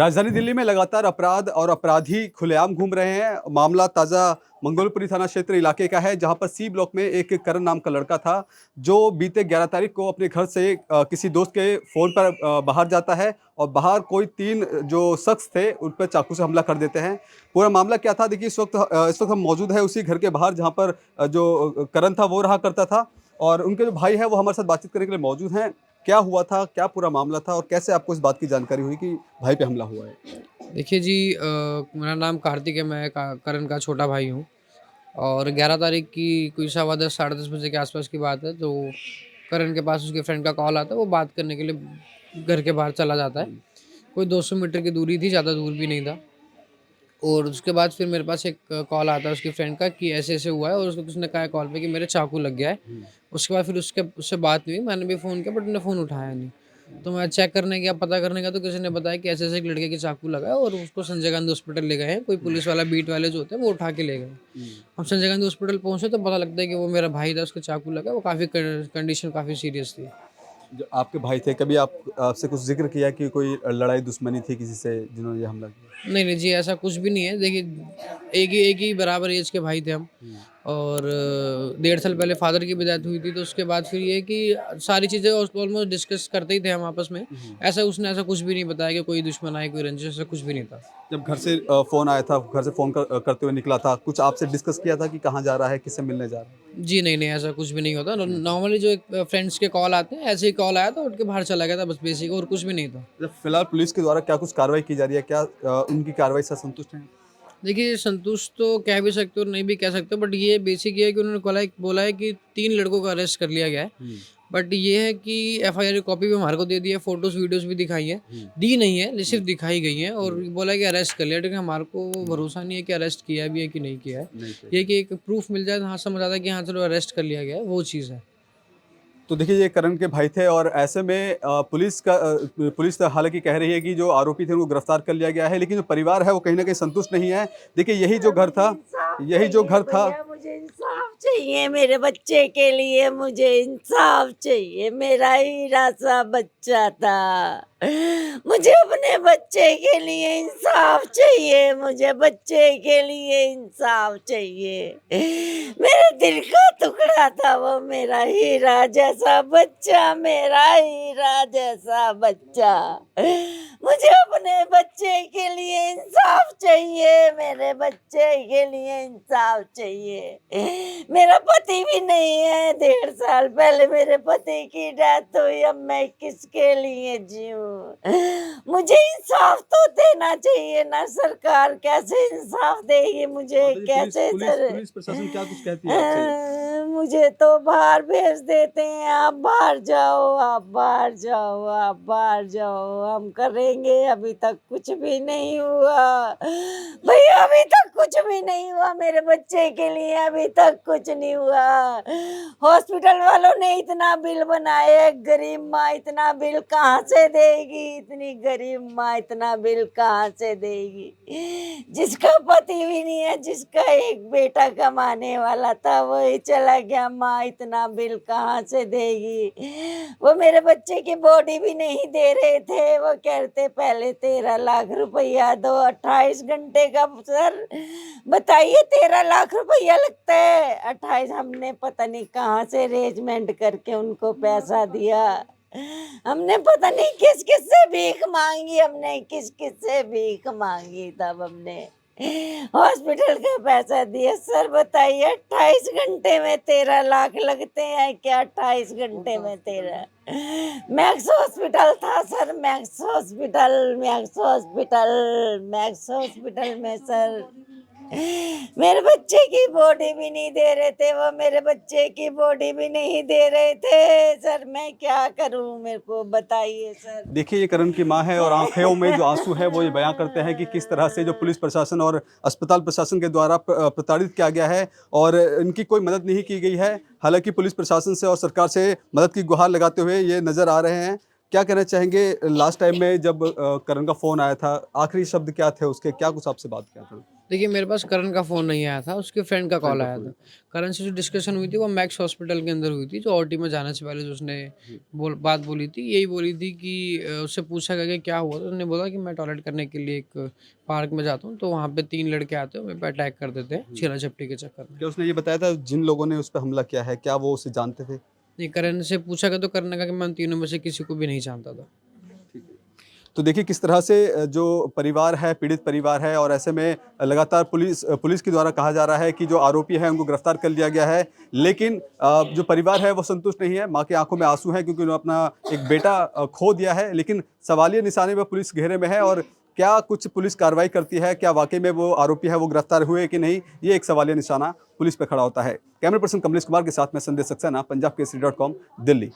राजधानी दिल्ली में लगातार अपराध और अपराधी खुलेआम घूम रहे हैं। मामला ताज़ा मंगोलपुरी थाना क्षेत्र इलाके का है, जहां पर सी ब्लॉक में एक करण नाम का लड़का था, जो बीते 11 तारीख को अपने घर से किसी दोस्त के फ़ोन पर बाहर जाता है और बाहर कोई 3 जो शख्स थे, उन पर चाकू से हमला कर देते हैं। पूरा मामला क्या था, देखिए इस वक्त हम मौजूद हैं उसी घर के बाहर, जहाँ पर जो करण था वो रहा करता था, और उनके जो भाई हैं वो हमारे साथ बातचीत करने के लिए मौजूद हैं। क्या हुआ था, क्या पूरा मामला था और कैसे आपको इस बात की जानकारी हुई कि भाई पे हमला हुआ है? देखिए जी, मेरा नाम कार्तिक है। मैं करण का छोटा भाई हूँ। और 11 तारीख की कोई सवा 10 साढ़े 10 बजे के आसपास की बात है। तो करण के पास उसके फ्रेंड का कॉल आता है। वो बात करने के लिए घर के बाहर चला जाता है। हुँ। कोई 200 मीटर की दूरी थी, ज़्यादा दूर भी नहीं था। और उसके बाद फिर मेरे पास एक कॉल आता है उसकी फ्रेंड का कि ऐसे-ऐसे हुआ है, और उसने कहा है कॉल पे कि मेरे चाकू लग गया है। हुँ। उसके बाद फिर उससे बात नहीं हुई। मैंने भी फ़ोन किया, बट उसने फ़ोन उठाया नहीं। तो मैं चेक करने गया, पता करने गया, तो किसी ने बताया कि ऐसे-ऐसे एक लड़के के चाकू लगा है और उसको संजय गांधी हॉस्पिटल ले गए हैं। कोई हुँ। पुलिस वाला, बीट वाले जो होते हैं, वो उठा के ले गए। हुँ। हम संजय गांधी हॉस्पिटल पहुँचे तो पता लगता है कि वो मेरा भाई था, उसको चाकू लगा। वो काफ़ी कंडीशन काफ़ी सीरियस थी। जो आपके भाई थे, कभी आपसे कुछ ज़िक्र किया कि कोई लड़ाई दुश्मनी थी किसी से जिन्होंने ये हमला किया? नहीं, नहीं जी, ऐसा कुछ भी नहीं है। देखिए, एक ही बराबर एज के भाई थे हम। हुँ। और 1.5 साल पहले फ़ादर की भी डेथ हुई थी, तो उसके बाद फिर ये है कि सारी चीज़ें ऑलमोस्ट डिस्कस करते ही थे हम आपस में। हुँ। उसने ऐसा कुछ भी नहीं बताया कि कोई दुश्मनाई, कोई रंजिश, ऐसा कुछ भी नहीं था। जब घर से फ़ोन आया था, घर से फ़ोन करते हुए निकला था, कुछ आपसे डिस्कस किया था कि कहाँ जा रहा है, किससे मिलने जा रहा है? जी, नहीं, नहीं, ऐसा कुछ भी नहीं होता। हुँ। नॉर्मली जो एक फ्रेंड्स के कॉल आते हैं, ऐसे ही कॉल आया था, उठ के बाहर चला गया था, बस बेसिक, और कुछ भी नहीं था। जब फिलहाल पुलिस के द्वारा क्या कुछ कार्रवाई की जा रही है? क्या उनकी कार्रवाई से संतुष्ट हैं? देखिए, संतुष्ट तो कह भी सकते हो और नहीं भी कह सकते, बट ये बेसिक ये है कि उन्होंने बोला है कि 3 लड़कों को अरेस्ट कर लिया गया है। हुँ। बट ये है कि एफआईआर की कॉपी भी हमारे को दे दी है, फ़ोटोज़, वीडियोज़ भी दिखाई हैं। हुँ। दी नहीं है, हुँ। सिर्फ़ दिखाई गई हैं, और हुँ। बोला है कि अरेस्ट कर लिया, लेकिन हमारे को हुँ। भरोसा नहीं है कि अरेस्ट किया भी है कि नहीं किया है। नहीं सही। ये है कि एक प्रूफ़ मिल जाए तो हाँ, समझ आता है कि हाँ, चलो अरेस्ट कर लिया गया है, वो चीज़ है। तो देखिए, ये करण के भाई थे और ऐसे में पुलिस तो हालाँकि कह रही है कि जो आरोपी थे उनको गिरफ्तार कर लिया गया है, लेकिन जो परिवार है वो कहीं न कहीं संतुष्ट नहीं है। देखिए, यही जो घर था। भैया मुझे इंसाफ चाहिए, मेरे बच्चे के लिए मुझे इंसाफ चाहिए। मेरा हीरा सा बच्चा था, मुझे अपने बच्चे के लिए इंसाफ चाहिए, मुझे बच्चे के लिए इंसाफ चाहिए। मेरे दिल का टुकड़ा था वो, मेरा हीरा जैसा बच्चा, मेरा हीरा जैसा बच्चा। मुझे अपने बच्चे के लिए इंसाफ चाहिए, मेरे बच्चे के लिए इंसाफ चाहिए। मेरा पति भी नहीं है, 1.5 साल पहले मेरे पति की डेथ हुई, अब मैं किसके लिए जीऊँ? मुझे इंसाफ तो देना चाहिए ना, सरकार कैसे इंसाफ देगी मुझे, बताइए, कैसे सर? पुलिस प्रशासन क्या कुछ कहती है आपसे? मुझे तो बाहर भेज देते हैं, आप बाहर जाओ, आप बाहर जाओ, आप बाहर जाओ, हम करेंगे। अभी तक कुछ भी नहीं हुआ भैया, अभी तक कुछ भी नहीं हुआ मेरे बच्चे के लिए, अभी तक कुछ नहीं हुआ। हॉस्पिटल वालों ने इतना बिल बनाया, गरीब माँ इतना बिल कहाँ से देगी? इतनी गरीब माँ इतना बिल कहाँ से देगी? जिसका पति भी नहीं है, जिसका एक बेटा कमाने वाला था वही चला गया, माँ इतना बिल कहाँ से देगी? वो मेरे बच्चे की बॉडी भी नहीं दे रहे थे, वो कहते पहले 13 लाख रुपया दो, 28 घंटे का। सर बताइए, 13 लाख रुपया लगता है, 28 हमने पता नहीं कहाँ से अरेंजमेंट करके उनको पैसा दिया। हमने पता नहीं किस किस से भीख मांगी, हमने किस किस से भीख मांगी, तब हमने हॉस्पिटल का पैसा दिया। सर बताइए, 28 घंटे में 13 लाख लगते हैं क्या? 28 घंटे में 13। मैक्स हॉस्पिटल था सर, मैक्स हॉस्पिटल में सर मेरे बच्चे की बॉडी भी नहीं दे रहे थे, वो मेरे बच्चे की बॉडी भी नहीं दे रहे थे। सर मैं क्या करूं, मेरे को बताइए सर। देखिए, ये करण की माँ है और आँखों में जो आँसू है वो ये बयाँ करते हैं कि किस तरह से जो पुलिस प्रशासन और अस्पताल प्रशासन के द्वारा प्रताड़ित किया गया है और इनकी कोई मदद नहीं की गई है। हालाँकि पुलिस प्रशासन से और सरकार से मदद की गुहार लगाते हुए ये नज़र आ रहे हैं। क्या कहना चाहेंगे, लास्ट टाइम में जब करण का फ़ोन आया था, आखिरी शब्द क्या थे उसके? क्या कुछ आपसे बात किया था? देखिए मेरे पास करण का फ़ोन नहीं आया था, उसके फ्रेंड का कॉल आया था। करण से जो डिस्कशन हुई थी वो मैक्स हॉस्पिटल के अंदर हुई थी, जो ओटी में जाने से पहले जो उसने बात बोली थी, यही बोली थी कि उससे पूछा गया कि क्या हुआ? तो उसने बोला कि मैं टॉयलेट करने के लिए एक पार्क में जाता हूँ, तो वहाँ पे 3 लड़के आते हैं, मेरे पे अटैक कर देते हैं, छीना-झपटी के चक्कर में। क्या उसने ये बताया था जिन लोगों ने उस पे हमला किया है, क्या वो उसे जानते थे? नहीं, करण से पूछा गया तो करण ने कहा कि मैं उन तीनों में से किसी को भी नहीं जानता था। तो देखिए किस तरह से जो परिवार है, पीड़ित परिवार है और ऐसे में लगातार पुलिस के द्वारा कहा जा रहा है कि जो आरोपी हैं उनको गिरफ्तार कर लिया गया है। लेकिन जो परिवार है वो संतुष्ट नहीं है, माँ की आँखों में आँसू हैं क्योंकि उन्होंने अपना एक बेटा खो दिया है। लेकिन सवालिया निशाने पे पुलिस घेरे में है और क्या कुछ पुलिस कार्रवाई करती है? क्या वाक़ई में वो आरोपी है वो गिरफ्तार हुए कि नहीं? ये एक सवालिया निशाना पुलिस पे खड़ा होता है। कैमरा पर्सन कमलेश कुमार के साथ मैं संदेश सक्सेना, पंजाब केसरी.com, दिल्ली।